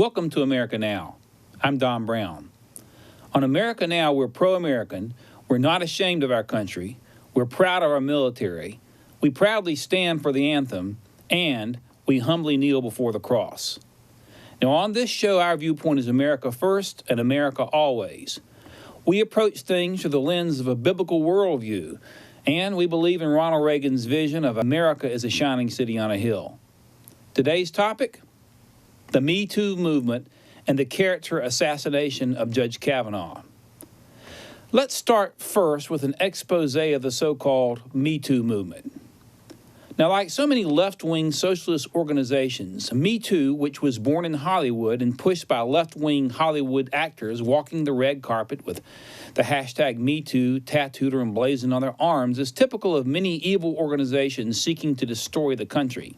Welcome to America Now. I'm Don Brown. On America Now, we're pro-American. We're not ashamed of our country. We're proud of our military. We proudly stand for the anthem, and we humbly kneel before the cross. Now, on this show, our viewpoint is America first and America always. We approach things through the lens of a biblical worldview, and we believe in Ronald Reagan's vision of America as a shining city on a hill. Today's topic: the Me Too movement and the character assassination of Judge Kavanaugh. Let's start first with an expose of the so-called Me Too movement. Now, like so many left-wing socialist organizations, Me Too, which was born in Hollywood and pushed by left-wing Hollywood actors walking the red carpet with the hashtag Me Too tattooed or emblazoned on their arms, is typical of many evil organizations seeking to destroy the country.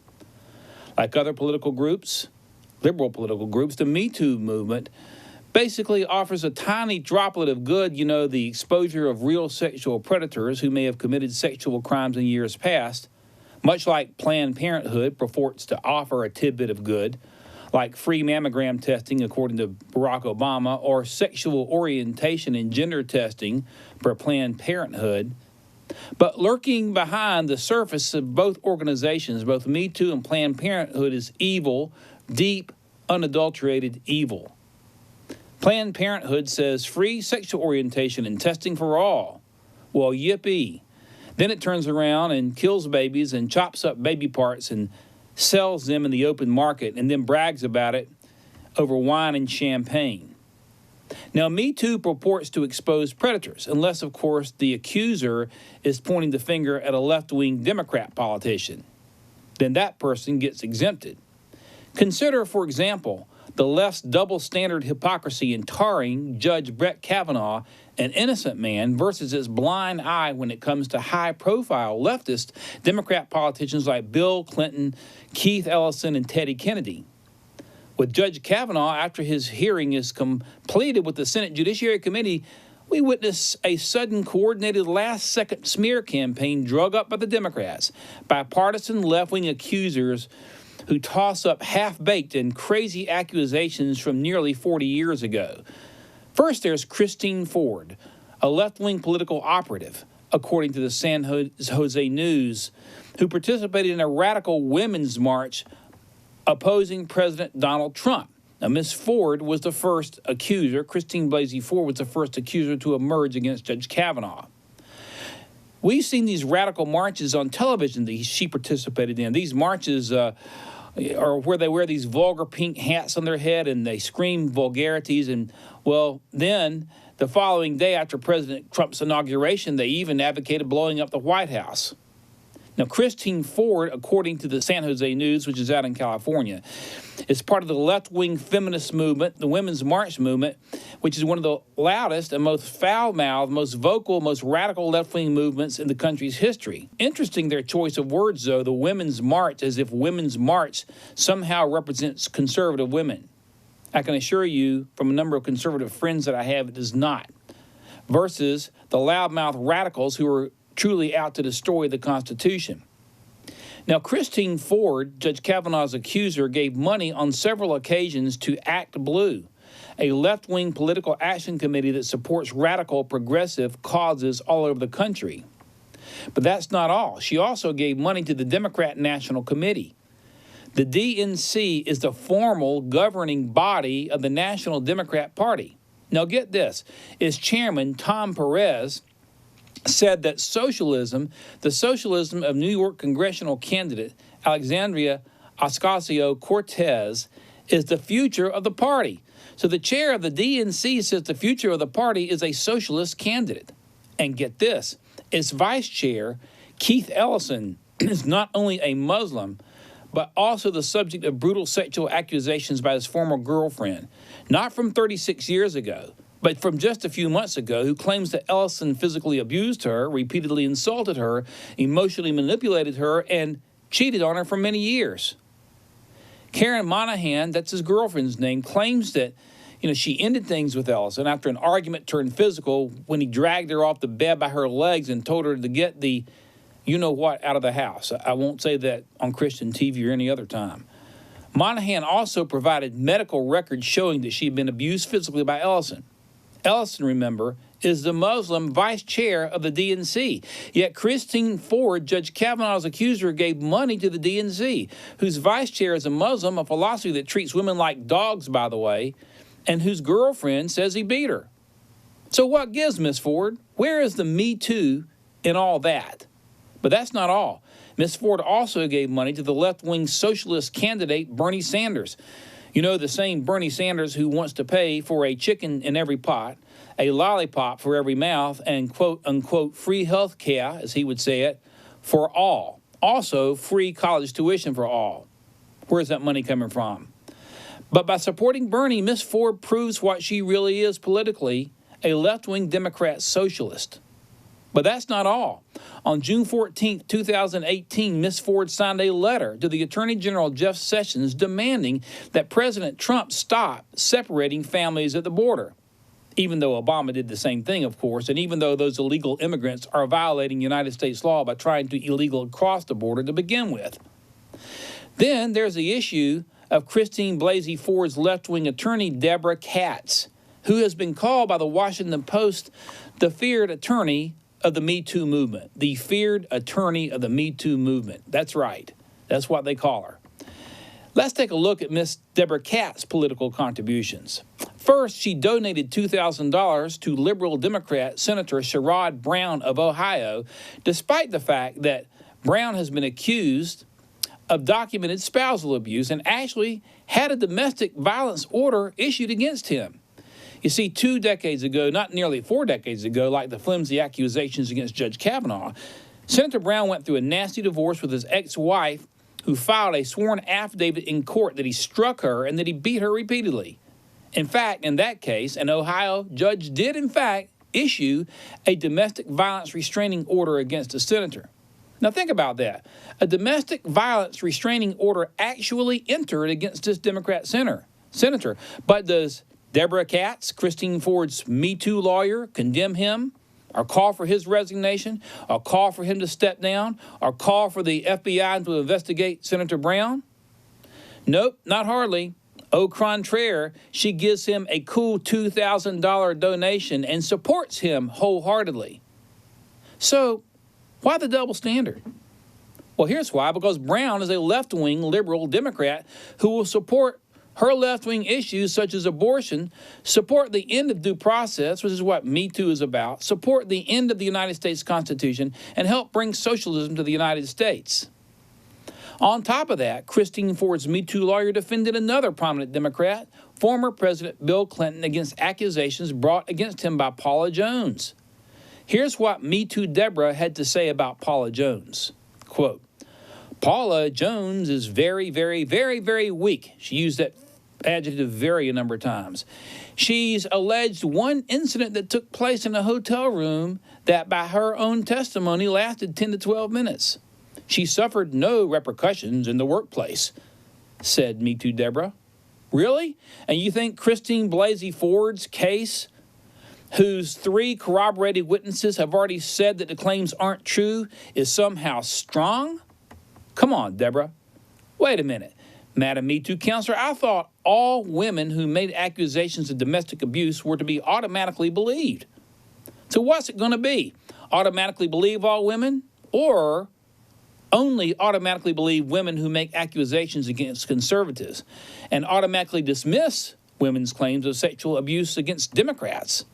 Like other political groups, liberal political groups, the Me Too movement basically offers a tiny droplet of good, the exposure of real sexual predators who may have committed sexual crimes in years past, much like Planned Parenthood purports to offer a tidbit of good, like free mammogram testing according to Barack Obama, or sexual orientation and gender testing for Planned Parenthood. But lurking behind the surface of both organizations, both Me Too and Planned Parenthood, is evil, deep, unadulterated evil. Planned Parenthood says free sexual orientation and testing for all. Well, yippee. Then it turns around and kills babies and chops up baby parts and sells them in the open market and then brags about it over wine and champagne. Now, Me Too purports to expose predators, unless, of course, the accuser is pointing the finger at a left-wing Democrat politician. Then that person gets exempted. Consider, for example, the left's double-standard hypocrisy in tarring Judge Brett Kavanaugh, an innocent man, versus its blind eye when it comes to high-profile leftist Democrat politicians like Bill Clinton, Keith Ellison, and Teddy Kennedy. With Judge Kavanaugh, after his hearing is completed with the Senate Judiciary Committee, we witness a sudden coordinated last-second smear campaign drug up by the Democrats, by partisan left-wing accusers who toss up half-baked and crazy accusations from nearly 40 years ago. First, there's Christine Ford, a left-wing political operative, according to the San Jose News, who participated in a radical women's march opposing President Donald Trump. Now, Ms. Ford was the first accuser. Christine Blasey Ford was the first accuser to emerge against Judge Kavanaugh. We've seen these radical marches on television that she participated in. These marches are where they wear these vulgar pink hats on their head and they scream vulgarities. And, well, then the following day after President Trump's inauguration, they even advocated blowing up the White House. Now, Christine Ford, according to the San Jose News, which is out in California, is part of the left-wing feminist movement, the Women's March movement, which is one of the loudest and most foul-mouthed, most vocal, most radical left-wing movements in the country's history. Interesting, their choice of words, though, the Women's March, as if Women's March somehow represents conservative women. I can assure you, from a number of conservative friends that I have, it does not. Versus the loudmouth radicals who are truly out to destroy the Constitution. Now, Christine Ford, Judge Kavanaugh's accuser, gave money on several occasions to Act Blue, a left-wing political action committee that supports radical progressive causes all over the country. But that's not all. She also gave money to the Democrat National Committee. The DNC is the formal governing body of the National Democrat Party. Now, get this. Its chairman, Tom Perez, said that socialism, the socialism of New York congressional candidate Alexandria Ocasio-Cortez, is the future of the party. So the chair of the DNC says the future of the party is a socialist candidate. And get this, its vice chair, Keith Ellison, is not only a Muslim, but also the subject of brutal sexual accusations by his former girlfriend, not from 36 years ago, but from just a few months ago, who claims that Ellison physically abused her, repeatedly insulted her, emotionally manipulated her, and cheated on her for many years. Karen Monahan, that's his girlfriend's name, claims that she ended things with Ellison after an argument turned physical when he dragged her off the bed by her legs and told her to get the you-know-what out of the house. I won't say that on Christian TV or any other time. Monahan also provided medical records showing that she had been abused physically by Ellison. Ellison, remember, is the Muslim vice chair of the DNC. Yet Christine Ford, Judge Kavanaugh's accuser, gave money to the DNC, whose vice chair is a Muslim, a philosophy that treats women like dogs, by the way, and whose girlfriend says he beat her. So what gives, Miss Ford? Where is the Me Too in all that? But that's not all. Miss Ford also gave money to the left-wing socialist candidate Bernie Sanders. You know, the same Bernie Sanders who wants to pay for a chicken in every pot, a lollipop for every mouth, and quote-unquote free health care, as he would say it, for all. Also, free college tuition for all. Where's that money coming from? But by supporting Bernie, Miss Ford proves what she really is politically, a left-wing Democrat socialist. But that's not all. On June 14, 2018, Ms. Ford signed a letter to the Attorney General Jeff Sessions demanding that President Trump stop separating families at the border. Even though Obama did the same thing, of course, and even though those illegal immigrants are violating United States law by trying to illegally cross the border to begin with. Then there's the issue of Christine Blasey Ford's left-wing attorney, Deborah Katz, who has been called by the Washington Post the feared attorney of the Me Too movement. The feared attorney of the Me Too movement. That's right. That's what they call her. Let's take a look at Miss Deborah Katz's political contributions. First, she donated $2,000 to liberal Democrat Senator Sherrod Brown of Ohio, despite the fact that Brown has been accused of documented spousal abuse and actually had a domestic violence order issued against him. You see, 2 decades ago, not nearly 4 decades ago, like the flimsy accusations against Judge Kavanaugh, Senator Brown went through a nasty divorce with his ex-wife, who filed a sworn affidavit in court that he struck her and that he beat her repeatedly. In fact, in that case, an Ohio judge did, in fact, issue a domestic violence restraining order against the senator. Now think about that. A domestic violence restraining order actually entered against this Democrat senator. But does Deborah Katz, Christine Ford's Me Too lawyer, condemn him, or call for his resignation, or call for him to step down, or call for the FBI to investigate Senator Brown? Nope, not hardly. Au contraire, she gives him a cool $2,000 donation and supports him wholeheartedly. So, why the double standard? Well, here's why. Because Brown is a left-wing liberal Democrat who will support her left-wing issues such as abortion, support the end of due process, which is what Me Too is about, support the end of the United States Constitution, and help bring socialism to the United States. On top of that, Christine Ford's Me Too lawyer defended another prominent Democrat, former President Bill Clinton, against accusations brought against him by Paula Jones. Here's what Me Too Deborah had to say about Paula Jones. Quote, Paula Jones is very, very, very, very weak. She used that adjective very a number of times. She's alleged one incident that took place in a hotel room that, by her own testimony, lasted 10 to 12 minutes. She suffered no repercussions in the workplace, said Me Too Deborah. Really? And you think Christine Blasey Ford's case, whose 3 corroborated witnesses have already said that the claims aren't true, is somehow strong? Come on, Deborah. Wait a minute. Madam Me Too counselor, I thought all women who made accusations of domestic abuse were to be automatically believed. So what's it going to be? Automatically believe all women? Or only automatically believe women who make accusations against conservatives and automatically dismiss women's claims of sexual abuse against Democrats?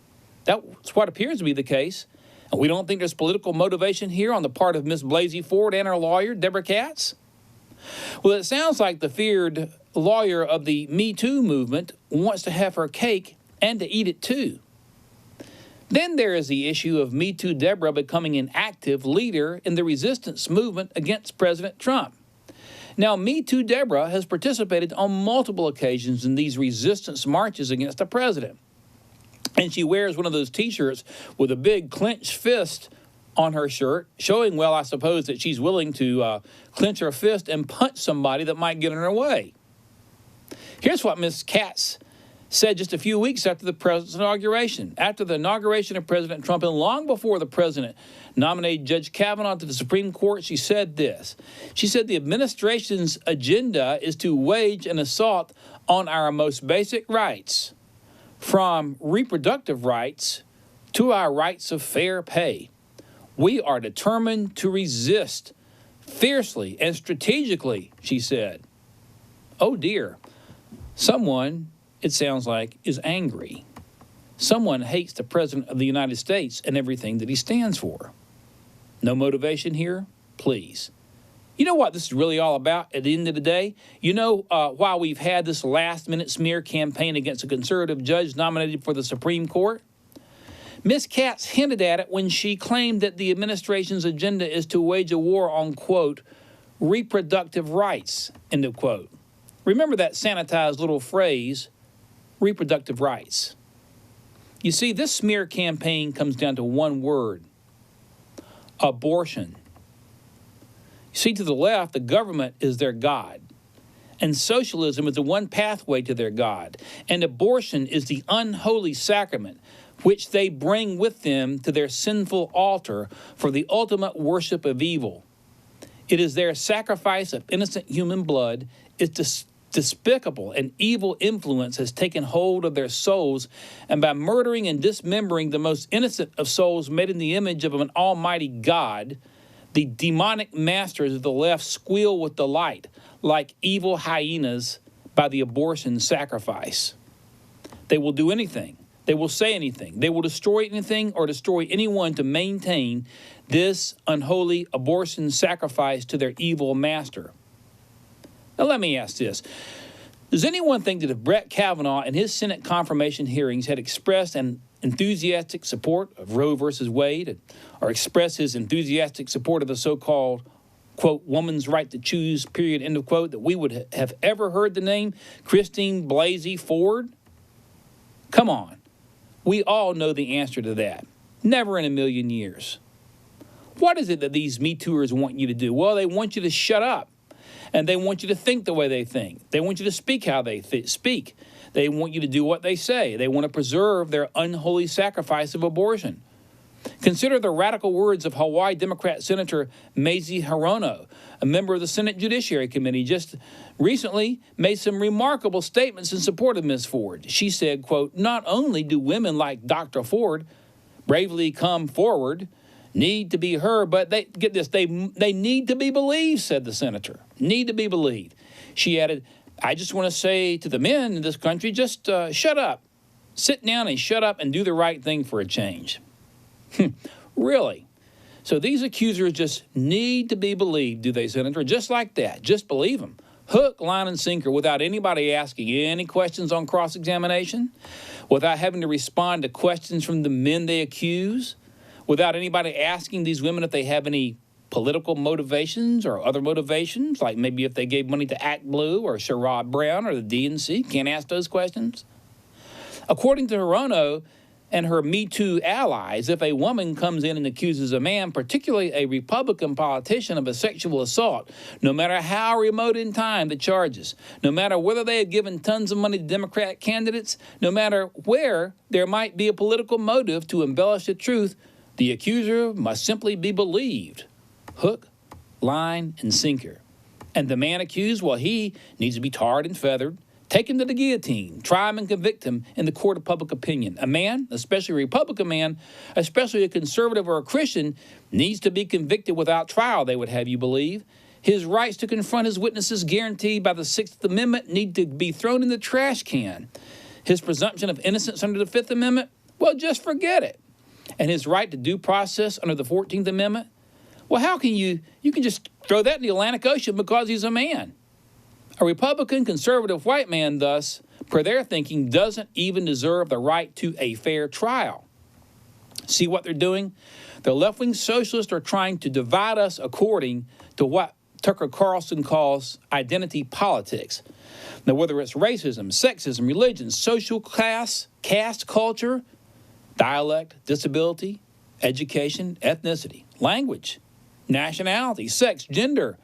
That's what appears to be the case. And we don't think there's political motivation here on the part of Ms. Blasey Ford and her lawyer, Deborah Katz? Well, it sounds like the feared lawyer of the Me Too movement wants to have her cake and to eat it too. Then there is the issue of Me Too Deborah becoming an active leader in the resistance movement against President Trump. Now, Me Too Deborah has participated on multiple occasions in these resistance marches against the president. And she wears one of those T-shirts with a big clenched fist on her shirt, showing, well, I suppose, that she's willing to clench her fist and punch somebody that might get in her way. Here's what Ms. Katz said just a few weeks after the president's inauguration. After the inauguration of President Trump and long before the president nominated Judge Kavanaugh to the Supreme Court, she said this. She said the administration's agenda is to wage an assault on our most basic rights, from reproductive rights to our rights of fair pay. We are determined to resist fiercely and strategically, she said. Oh dear, someone, it sounds like, is angry. Someone hates the President of the United States and everything that he stands for. No motivation here? Please. You know what this is really all about at the end of the day? You know why we've had this last-minute smear campaign against a conservative judge nominated for the Supreme Court? Ms. Katz hinted at it when she claimed that the administration's agenda is to wage a war on, quote, reproductive rights, end of quote. Remember that sanitized little phrase, reproductive rights. You see, this smear campaign comes down to one word: abortion. You see, to the left, the government is their God, and socialism is the one pathway to their God, and abortion is the unholy sacrament which they bring with them to their sinful altar for the ultimate worship of evil. It is their sacrifice of innocent human blood. It's despicable and evil influence has taken hold of their souls, and by murdering and dismembering the most innocent of souls made in the image of an almighty God, the demonic masters of the left squeal with delight like evil hyenas by the abortion sacrifice. They will do anything. They will say anything. They will destroy anything or destroy anyone to maintain this unholy abortion sacrifice to their evil master. Now let me ask this. Does anyone think that if Brett Kavanaugh in his Senate confirmation hearings had expressed an enthusiastic support of Roe versus Wade, or expressed his enthusiastic support of the so-called, quote, woman's right to choose, period, end of quote, that we would have ever heard the name Christine Blasey Ford? Come on. We all know the answer to that. Never in a million years. What is it that these Me Tooers want you to do? Well, they want you to shut up. And they want you to think the way they think. They want you to speak how they speak. They want you to do what they say. They want to preserve their unholy sacrifice of abortion. Consider the radical words of Hawaii Democrat Senator Mazie Hirono, a member of the Senate Judiciary Committee, just recently made some remarkable statements in support of Ms. Ford. She said, quote, not only do women like Dr. Ford bravely come forward, need to be heard, but they need to be believed, said the senator. Need to be believed. She added, I just want to say to the men in this country, just shut up. Sit down and shut up and do the right thing for a change. Really? So these accusers just need to be believed, do they, Senator? Just like that. Just believe them. Hook, line, and sinker without anybody asking any questions on cross-examination, without having to respond to questions from the men they accuse, without anybody asking these women if they have any political motivations or other motivations, like maybe if they gave money to Act Blue or Sherrod Brown or the DNC. Can't ask those questions. According to Hirono and her Me Too allies, if a woman comes in and accuses a man, particularly a Republican politician, of a sexual assault, no matter how remote in time the charges, no matter whether they have given tons of money to Democrat candidates, no matter where there might be a political motive to embellish the truth, the accuser must simply be believed. Hook, line, and sinker. And the man accused, well, he needs to be tarred and feathered, take him to the guillotine, try him and convict him in the court of public opinion. A man, especially a Republican man, especially a conservative or a Christian, needs to be convicted without trial, they would have you believe. His rights to confront his witnesses guaranteed by the Sixth Amendment need to be thrown in the trash can. His presumption of innocence under the Fifth Amendment, well, just forget it. And his right to due process under the 14th Amendment, well, how can you can just throw that in the Atlantic Ocean because he's a man. A Republican conservative white man, thus, per their thinking, doesn't even deserve the right to a fair trial. See what they're doing? The left-wing socialists are trying to divide us according to what Tucker Carlson calls identity politics. Now, whether it's racism, sexism, religion, social class, caste culture, dialect, disability, education, ethnicity, language, nationality, sex, gender,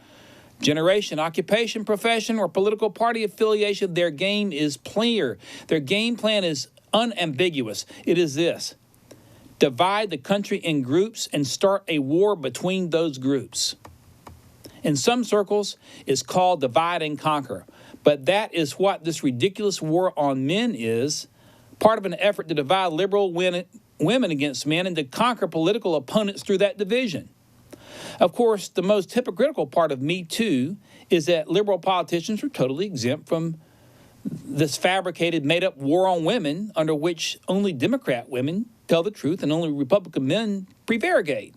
Generation, occupation, profession, or political party affiliation, their game is clear. Their game plan is unambiguous. It is this: divide the country in groups and start a war between those groups. In some circles, it's called divide and conquer. But that is what this ridiculous war on men is, part of an effort to divide liberal women against men and to conquer political opponents through that division. Of course, the most hypocritical part of Me Too is that liberal politicians are totally exempt from this fabricated, made-up war on women under which only Democrat women tell the truth and only Republican men prevaricate.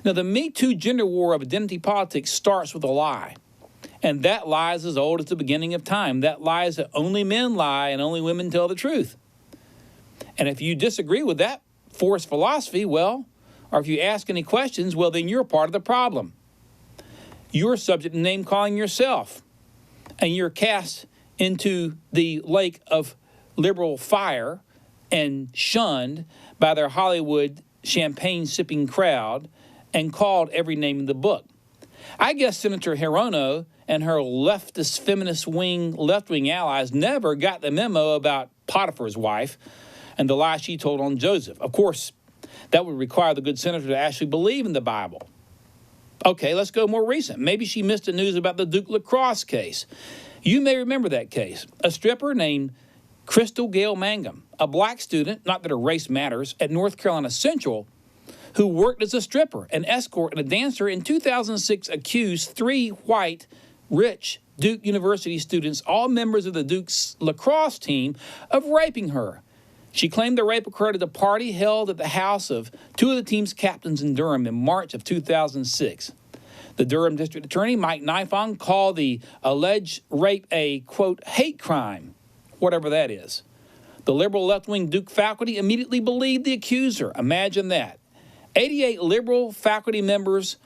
Now, the Me Too gender war of identity politics starts with a lie. And that lie is as old as the beginning of time. That lie is that only men lie and only women tell the truth. And if you disagree with that forced philosophy, well, or if you ask any questions, well, then you're part of the problem. You're subject to name-calling yourself. And you're cast into the lake of liberal fire and shunned by their Hollywood champagne-sipping crowd and called every name in the book. I guess Senator Hirono and her leftist feminist left-wing allies never got the memo about Potiphar's wife and the lie she told on Joseph. Of course, that would require the good senator to actually believe in the Bible. Okay, let's go more recent. Maybe she missed the news about the Duke Lacrosse case. You may remember that case. A stripper named Crystal Gail Mangum, a black student, not that her race matters, at North Carolina Central, who worked as a stripper, an escort, and a dancer, in 2006 accused 3 white, rich Duke University students, all members of the Duke's lacrosse team, of raping her. She claimed the rape occurred at a party held at the house of 2 of the team's captains in Durham in March of 2006. The Durham District Attorney, Mike Nifong, called the alleged rape a, quote, hate crime, whatever that is. The liberal left-wing Duke faculty immediately believed the accuser. Imagine that. 88 liberal faculty members,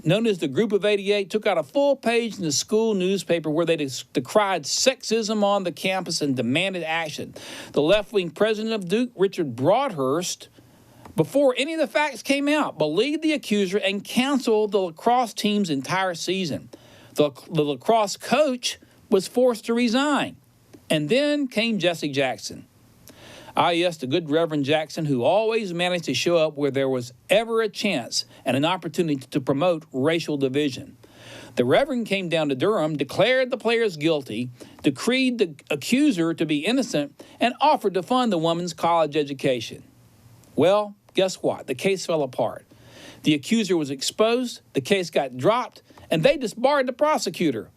known as the Group of 88, took out a full page in the school newspaper where they decried sexism on the campus and demanded action. The left-wing president of Duke, Richard Broadhurst, before any of the facts came out, believed the accuser and canceled the lacrosse team's entire season. The lacrosse coach was forced to resign. And then came Jesse Jackson. Ah, yes, the good Reverend Jackson, who always managed to show up where there was ever a chance and an opportunity to promote racial division. The Reverend came down to Durham, declared the players guilty, decreed the accuser to be innocent, and offered to fund the woman's college education. Well, guess what? The case fell apart. The accuser was exposed, the case got dropped, and they disbarred the prosecutor.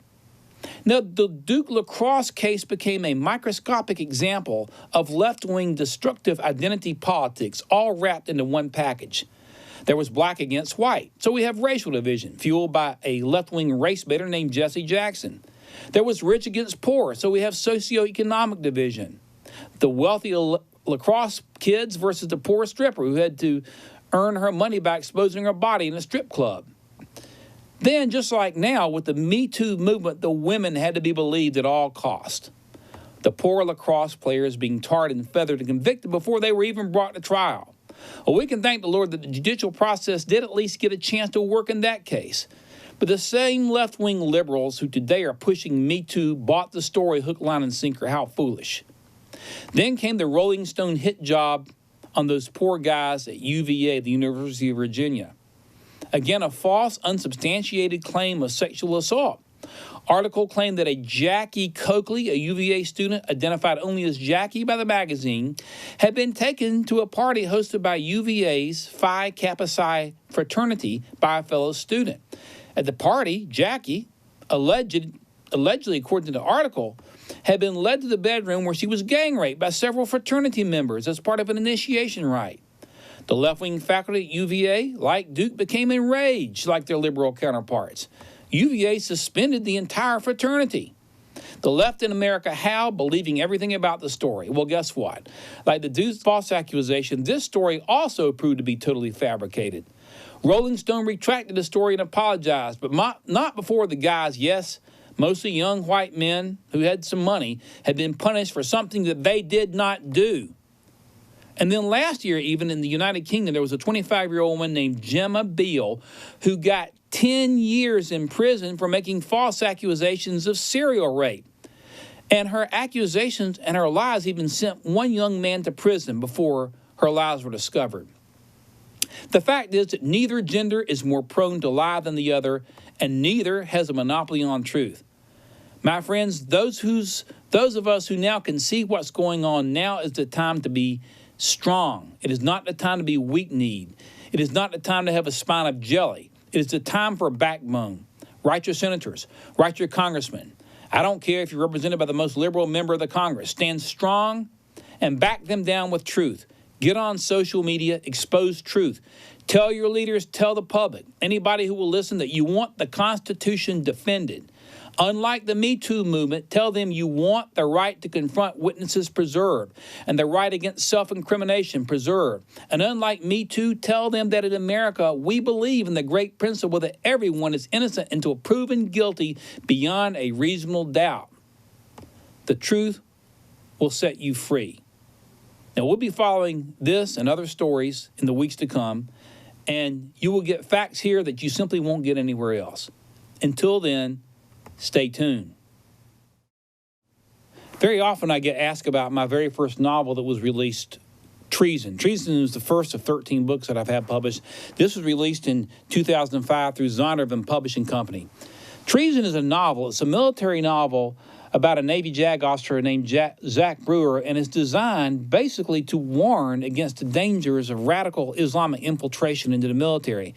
Now, the Duke lacrosse case became a microscopic example of left-wing destructive identity politics, all wrapped into one package. There was black against white, so we have racial division, fueled by a left-wing race baiter named Jesse Jackson. There was rich against poor, so we have socioeconomic division. The wealthy lacrosse kids versus the poor stripper who had to earn her money by exposing her body in a strip club. Then, just like now, with the Me Too movement, the women had to be believed at all cost. The poor lacrosse players being tarred and feathered and convicted before they were even brought to trial. Well, we can thank the Lord that the judicial process did at least get a chance to work in that case. But the same left-wing liberals who today are pushing Me Too bought the story hook, line, and sinker. How foolish. Then came the Rolling Stone hit job on those poor guys at UVA, the University of Virginia. Again, a false, unsubstantiated claim of sexual assault. Article claimed that a Jackie Coakley, a UVA student identified only as Jackie by the magazine, had been taken to a party hosted by UVA's Phi Kappa Psi fraternity by a fellow student. At the party, Jackie, allegedly, according to the article, had been led to the bedroom where she was gang raped by several fraternity members as part of an initiation rite. The left-wing faculty at UVA, like Duke, became enraged like their liberal counterparts. UVA suspended the entire fraternity. The left in America howled, believing everything about the story. Well, guess what? Like the Duke's false accusation, this story also proved to be totally fabricated. Rolling Stone retracted the story and apologized, but not before the guys, yes, mostly young white men who had some money, had been punished for something that they did not do. And then last year, even in the United Kingdom, there was a 25-year-old woman named Gemma Beale who got 10 years in prison for making false accusations of serial rape. And her accusations and her lies even sent one young man to prison before her lies were discovered. The fact is that neither gender is more prone to lie than the other, and neither has a monopoly on truth. My friends, those of us who now can see what's going on, now is the time to be strong. It is not the time to be weak-kneed. It is not the time to have a spine of jelly. It is the time for a backbone. Write your senators. Write your congressmen. I don't care if you're represented by the most liberal member of the Congress. Stand strong and back them down with truth. Get on social media, expose truth. Tell your leaders, tell the public, anybody who will listen, that you want the Constitution defended. Unlike the Me Too movement, tell them you want the right to confront witnesses preserved and the right against self-incrimination preserved. And unlike Me Too, tell them that in America, we believe in the great principle that everyone is innocent until proven guilty beyond a reasonable doubt. The truth will set you free. Now, we'll be following this and other stories in the weeks to come, and you will get facts here that you simply won't get anywhere else. Until then, stay tuned. Very often I get asked about my very first novel that was released, Treason. Treason is the first of 13 books that I've had published. This was released in 2005 through Zondervan Publishing Company. Treason is a novel. It's a military novel about a Navy JAG officer named Zach Brewer, and is designed basically to warn against the dangers of radical Islamic infiltration into the military.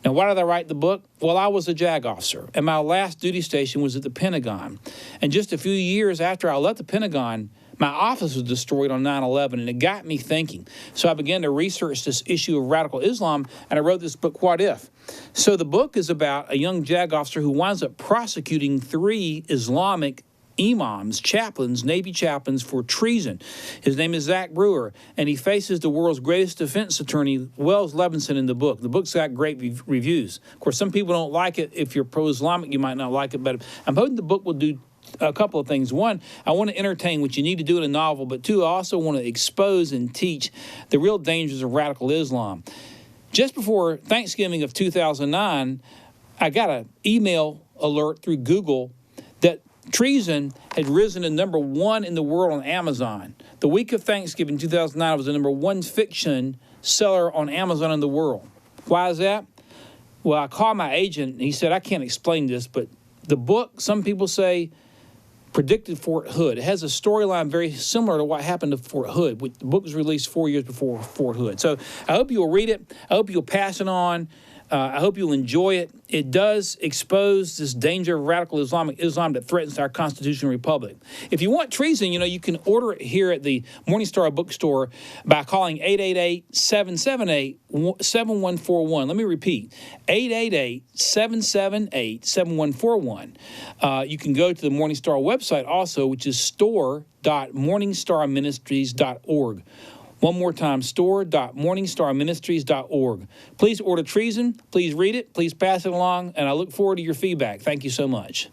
Now, why did I write the book? Well, I was a JAG officer, and my last duty station was at the Pentagon. And just a few years after I left the Pentagon, my office was destroyed on 9/11, and it got me thinking. So I began to research this issue of radical Islam, and I wrote this book, What If? So the book is about a young JAG officer who winds up prosecuting 3 Islamic imams, chaplains, Navy chaplains, for treason. His name is Zach Brewer, and he faces the world's greatest defense attorney, Wells Levinson, in the book. The book's got great reviews. Of course, some people don't like it. If you're pro-Islamic, you might not like it, but I'm hoping the book will do a couple of things. One, I want to entertain, which you need to do in a novel, but 2, I also want to expose and teach the real dangers of radical Islam. Just before Thanksgiving of 2009, I got an email alert through Google that Treason had risen to number 1 in the world on Amazon. The week of Thanksgiving 2009, it was the number 1 fiction seller on Amazon in the world. Why is that? Well, I called my agent, and he said, I can't explain this, but the book, some people say, predicted Fort Hood. It has a storyline very similar to what happened to Fort Hood. The book was released 4 years before Fort Hood. So I hope you'll read it. I hope you'll pass it on. I hope you'll enjoy it. It does expose this danger of radical Islam that threatens our constitutional republic. If you want Treason, you can order it here at the MorningStar bookstore by calling 888-778-7141. Let me repeat, 888-778-7141. You can go to the MorningStar website also, which is store.morningstarministries.org. One more time, store.morningstarministries.org. Please order Treason. Please read it. Please pass it along. And I look forward to your feedback. Thank you so much.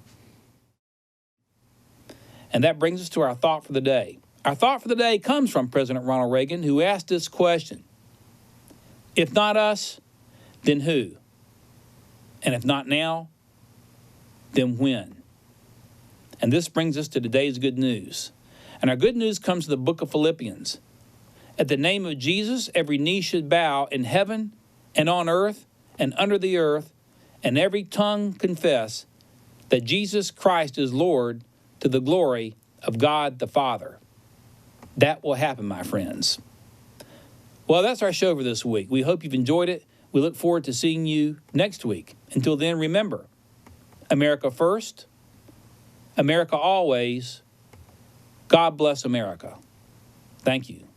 And that brings us to our thought for the day. Our thought for the day comes from President Ronald Reagan, who asked this question: if not us, then who? And if not now, then when? And this brings us to today's good news. And our good news comes from the book of Philippians. At the name of Jesus, every knee should bow in heaven and on earth and under the earth, and every tongue confess that Jesus Christ is Lord, to the glory of God the Father. That will happen, my friends. Well, that's our show for this week. We hope you've enjoyed it. We look forward to seeing you next week. Until then, remember, America first, America always. God bless America. Thank you.